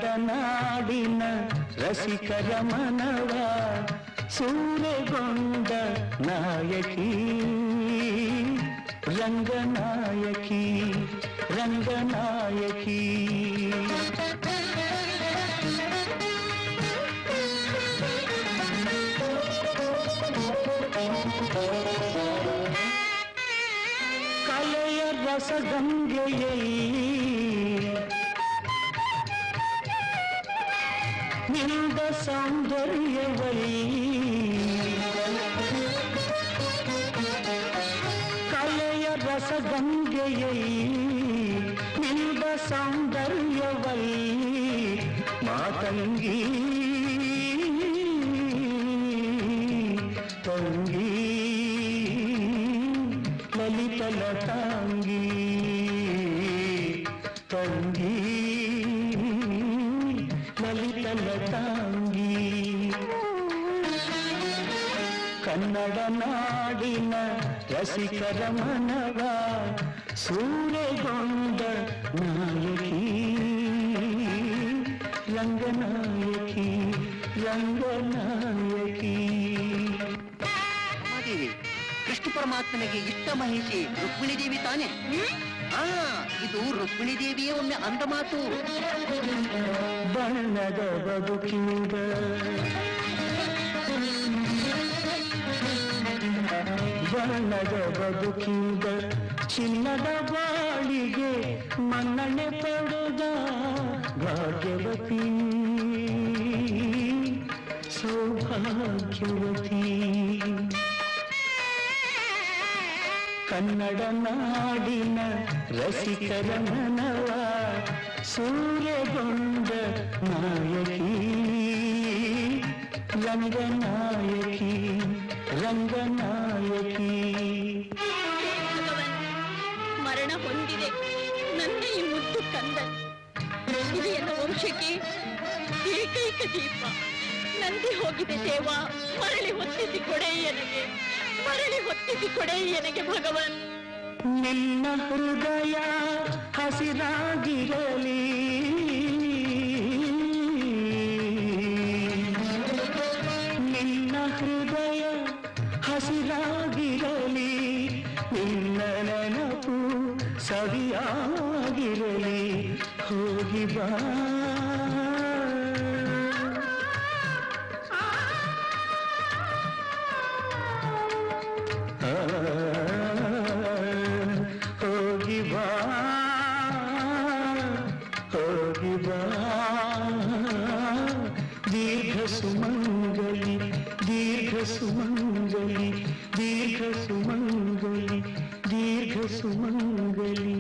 ಕನ್ನಡ ನಾಡಿನ ರಸಿಕರ ಮನವ ಸೂರೆಗೊಂಡ ನಾಯಕಿ ರಂಗನಾಯಕಿ ರಂಗನಾಯಕಿ. ಕಲೆಯ ರಸಗಂಗೆಯಲ್ಲಿ ನಿಂದ ಸೌಂದರ್ಯವೈ ಕಲೆಯ ರಸಗಂಗೆಯೈ ನಿಂದ ಸೌಂದರ್ಯವೈ ಮಾತಂಗಿ ತಂಗಿ ಲಲಿತಲತಾಂಗಿ ತಂಗಿ ಲಲಿತಲತಾಂಗಿ. ಕನ್ನಡ ನಾಡಿನ ರಸಿಕರ ಮನವ ಸೂರೆಗೊಂಡ ನಾಯಕಿ ರಂಗನಾಯಕಿ ರಂಗನಾಯಕಿ. ಕೃಷ್ಣ ಪರಮಾತ್ಮನಿಗೆ ಇಷ್ಟ ಮಹಿಷಿ ರುಕ್ಮಿಣಿ ದೇವಿ ತಾನೆ? ಇದು ರುಕ್ಮಿಣಿ ದೇವಿಯೇ ಒಮ್ಮೆ ಅಂದ ಮಾತು. ಬಣ್ಣದ ಬದುಕಿದ ಬಣ್ಣದ ಬದುಕಿದ ಚಿನ್ನದ ಬಾಳಿಗೆ ಮನ್ನಣೆ ಪಡೆದ ಭಾಗ್ಯವತಿ ಸೌಭಾಗ್ಯವತಿ. ಕನ್ನಡ ನಾಡಿನ ರಸಿಕರ ಮನವ ಸೂರ್ಯಗೊಂಡ ನಾಯಕಿ ರಂಗನಾಯಕಿ ರಂಗನಾಯಕಿ. ಮರಣ ಹೊಂದಿದೆ ನನ್ನ ಈ ಮುದ್ದು ಕಂದ. ಇದು ಎನ್ನ ವಂಶಕ್ಕೆ ಏಕೈಕ ದೀಪ. ನಂದಿ ಹೋಗಿದೆ ದೇವ, ಮರಳಿ ಹೊತ್ತಿಸಿ ಕೊಡೆ ನನಗೆ, ಮರಳಿ ಹೊತ್ತಿಸಿ ಕೊಡೆ ನನಗೆ ಭಗವನ್. ನಿನ್ನ ಹೃದಯ ಹಸಿರಾಗಿರಲಿ, ನಿನ್ನ ಹೃದಯ ಹಸಿರಾಗಿರಲಿ, ನಿನ್ನ ನೆನಪು ಸವಿಯಾಗಿರಲಿ. ಹೋಗಿ ಬಾ ಹೋಗಿ ಬಾ ಹೋಗಿ ಬಾ. ದೀರ್ಘ ಸುಮಂಗಲಿ ದೀರ್ಘ ಸುಮಂಗಲಿ ದೀರ್ಘ ಸುಮಂಗಲಿ ದೀರ್ಘ ಸುಮಂಗಲಿ.